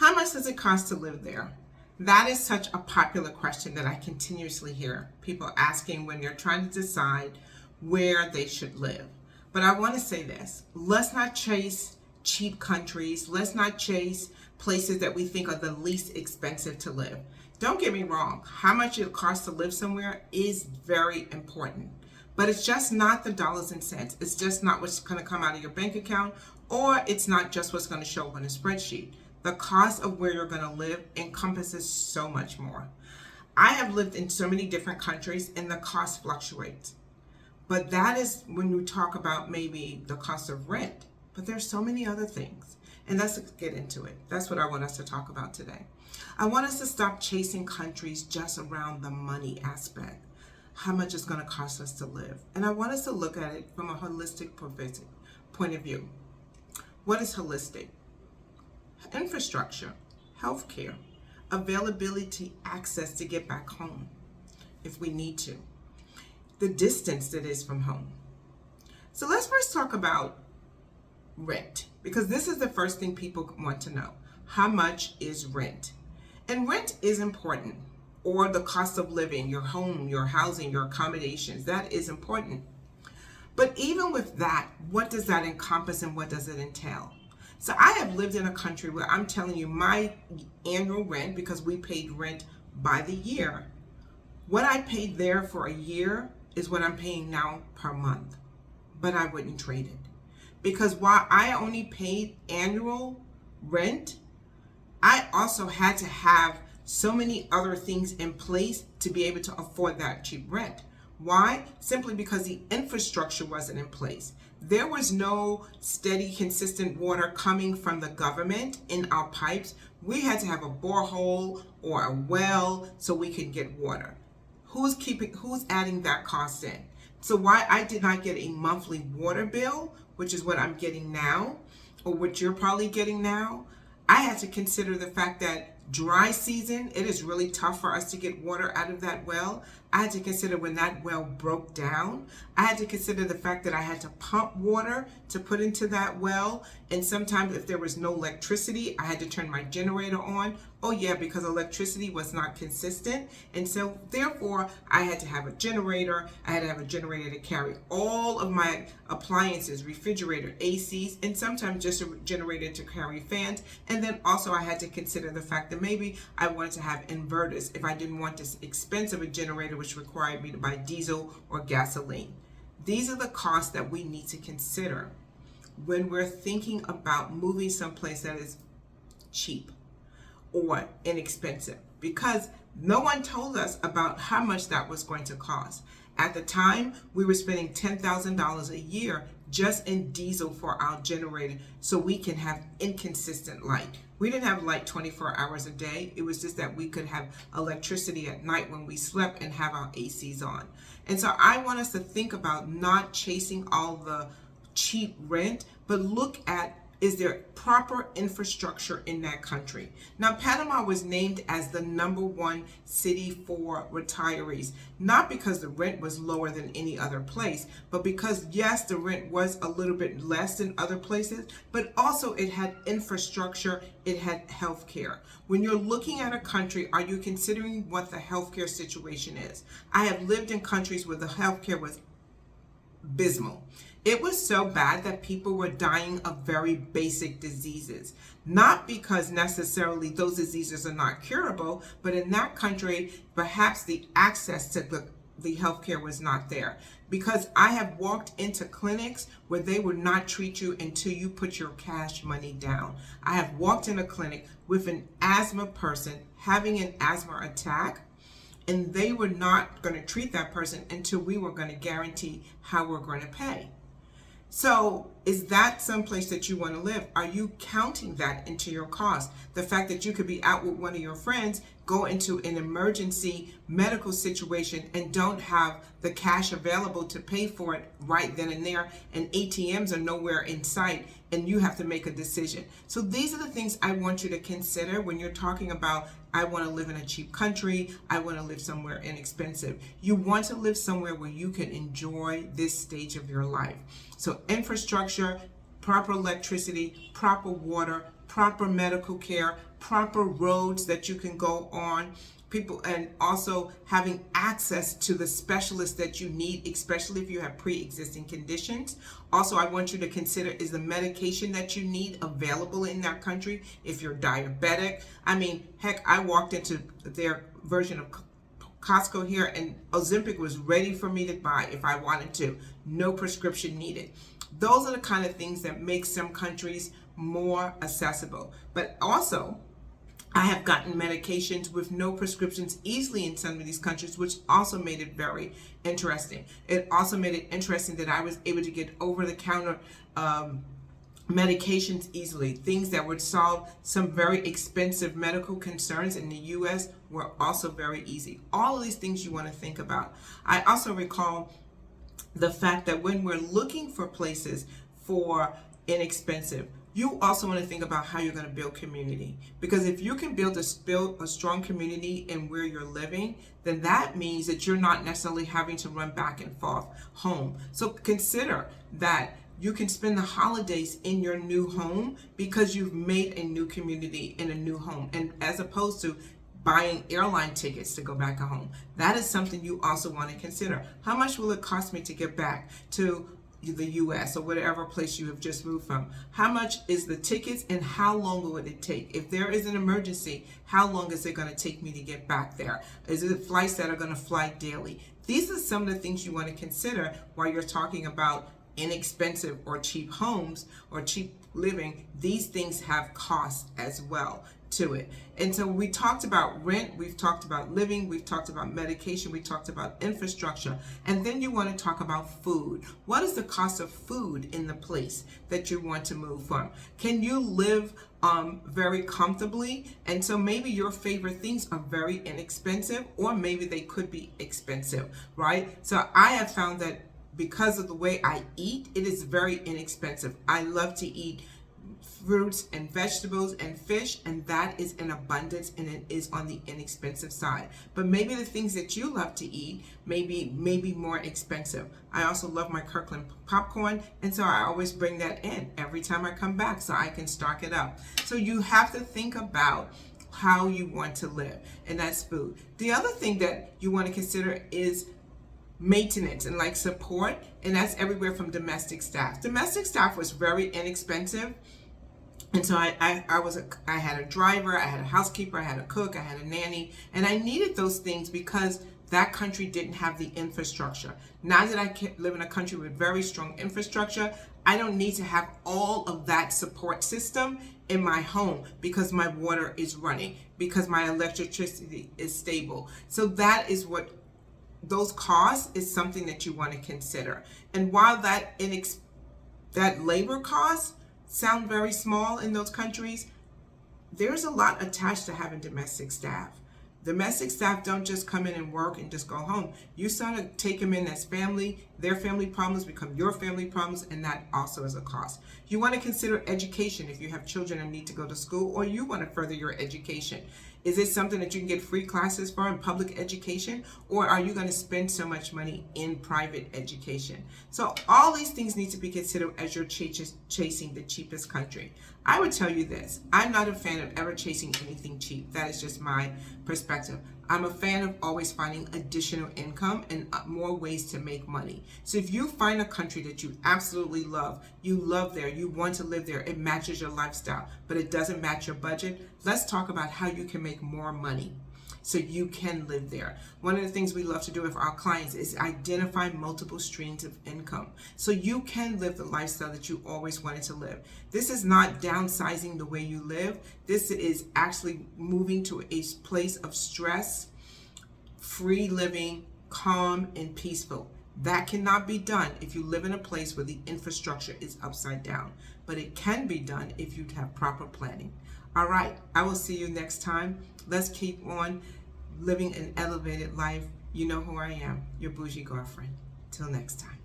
How much does it cost to live there? That is such a popular question that I continuously hear people asking when they're trying to decide where they should live. But I want to say this. Let's not chase cheap countries. Let's not chase places that we think are the least expensive to live. Don't get me wrong. How much it costs to live somewhere is very important. But it's just not the dollars and cents. It's just not what's going to come out of your bank account, or it's not just what's going to show up on a spreadsheet. The cost of where you're going to live encompasses so much more. I have lived in so many different countries and the cost fluctuates. But that is when we talk about maybe the cost of rent. But there's so many other things. And let's get into it. That's what I want us to talk about today. I want us to stop chasing countries just around the money aspect. How much it's going to cost us to live. And I want us to look at it from a holistic point of view. What is holistic? Infrastructure, healthcare, availability, access to get back home if we need to, the distance that is from home. So let's first talk about rent, because this is the first thing people want to know. How much is rent? And rent is important, or the cost of living, your home, your housing, your accommodations, that is important. But even with that, what does that encompass and what does it entail? So I have lived in a country where I'm telling you my annual rent, because we paid rent by the year, what I paid there for a year is what I'm paying now per month. But I wouldn't trade it. Because while I only paid annual rent, I also had to have so many other things in place to be able to afford that cheap rent. Why? Simply because the infrastructure wasn't in place. There was no steady, consistent water coming from the government in our pipes. We had to have a borehole or a well so we could get water. Who's adding that cost in? So why I did not get a monthly water bill, which is what I'm getting now, or what you're probably getting now, I had to consider the fact that dry season, it is really tough for us to get water out of that well. I had to consider when that well broke down. I had to consider the fact that I had to pump water to put into that well. And sometimes if there was no electricity, I had to turn my generator on. Oh yeah, because electricity was not consistent. And so therefore I had to have a generator. I had to have a generator to carry all of my appliances, refrigerator, ACs, and sometimes just a generator to carry fans. And then also I had to consider the fact that maybe I wanted to have inverters if I didn't want this expensive a generator which required me to buy diesel or gasoline. These are the costs that we need to consider when we're thinking about moving someplace that is cheap or inexpensive, because no one told us about how much that was going to cost. At the time, we were spending $10,000 a year just in diesel for our generator so we can have inconsistent light. We didn't have light 24 hours a day. It was just that we could have electricity at night when we slept and have our ACs on. And so I want us to think about not chasing all the cheap rent, but look at, is there proper infrastructure in that country? Now, Panama was named as the #1 city for retirees, not because the rent was lower than any other place, but because, yes, the rent was a little bit less than other places, but also it had infrastructure, it had healthcare. When you're looking at a country, are you considering what the healthcare situation is? I have lived in countries where the healthcare was abysmal. It was so bad that people were dying of very basic diseases. Not because necessarily those diseases are not curable, but in that country, perhaps the access to the healthcare was not there. Because I have walked into clinics where they would not treat you until you put your cash money down. I have walked in a clinic with an asthma person having an asthma attack, and they were not going to treat that person until we were going to guarantee how we're going to pay. So is that someplace that you want to live? Are you counting that into your cost? The fact that you could be out with one of your friends, go into an emergency medical situation and don't have the cash available to pay for it right then and there, and ATMs are nowhere in sight, and you have to make a decision. So these are the things I want you to consider when you're talking about, I want to live in a cheap country, I want to live somewhere inexpensive. You want to live somewhere where you can enjoy this stage of your life. So infrastructure, proper electricity, proper water, proper medical care, proper roads that you can go on, people, and also having access to the specialists that you need, especially if you have pre-existing conditions. Also, I want you to consider, is the medication that you need available in that country if you're diabetic? I mean, heck, I walked into their version of Costco here and Ozempic was ready for me to buy if I wanted to. No prescription needed. Those are the kind of things that make some countries more accessible. But also, I have gotten medications with no prescriptions easily in some of these countries, which also made it very interesting. It also made it interesting that I was able to get over-the-counter medications easily. Things that would solve some very expensive medical concerns in the U.S. were also very easy. All of these things you want to think about. I also recall the fact that when we're looking for places for inexpensive, you also want to think about how you're going to build community. Because if you can build a strong community in where you're living, then that means that you're not necessarily having to run back and forth home. So consider that you can spend the holidays in your new home because you've made a new community in a new home, and as opposed to buying airline tickets to go back home. That is something you also want to consider. How much will it cost me to get back to the U.S. or whatever place you have just moved from? How much is the tickets, and how long will it take? If there is an emergency, how long is it going to take me to get back there? Is it flights that are going to fly daily? These are some of the things you want to consider while you're talking about inexpensive or cheap homes or cheap living. These things have costs as well to it. And so we talked about rent, we've talked about living, we've talked about medication, we talked about infrastructure, and then you want to talk about food. What is the cost of food in the place that you want to move from? Can you live very comfortably? And so maybe your favorite things are very inexpensive, or maybe they could be expensive, right? So I have found that because of the way I eat, it is very inexpensive. I love to eat fruits and vegetables and fish, and that is in abundance, and it is on the inexpensive side. But maybe the things that you love to eat may be more expensive. I also love my Kirkland popcorn, and so I always bring that in every time I come back so I can stock it up. So you have to think about how you want to live, and that's food. The other thing that you want to consider is maintenance and like support, and that's everywhere from domestic staff. Domestic staff was very inexpensive. And so I had a driver, I had a housekeeper, I had a cook, I had a nanny, and I needed those things because that country didn't have the infrastructure. Now that I live in a country with very strong infrastructure, I don't need to have all of that support system in my home because my water is running, because my electricity is stable. So that is what those costs is something that you want to consider. And while that labor cost sound very small in those countries, there's a lot attached to having domestic staff. Domestic staff don't just come in and work and just go home. You sort of take them in as family. Their family problems become your family problems, and that also is a cost. You want to consider education if you have children and need to go to school, or you want to further your education. Is it something that you can get free classes for in public education, or are you going to spend so much money in private education? So all these things need to be considered as you're chasing the cheapest country. I would tell you this: I'm not a fan of ever chasing anything cheap. That is just my perspective. I'm a fan of always finding additional income and more ways to make money. So if you find a country that you absolutely love, you love there, you want to live there, it matches your lifestyle, but it doesn't match your budget, let's talk about how you can make more money so you can live there. One of the things we love to do with our clients is identify multiple streams of income so you can live the lifestyle that you always wanted to live. This is not downsizing the way you live. This is actually moving to a place of stress, free living, calm and peaceful. That cannot be done if you live in a place where the infrastructure is upside down, but it can be done if you have proper planning. All right, I will see you next time. Let's keep on living an elevated life. You know who I am, your bougie girlfriend. Till next time.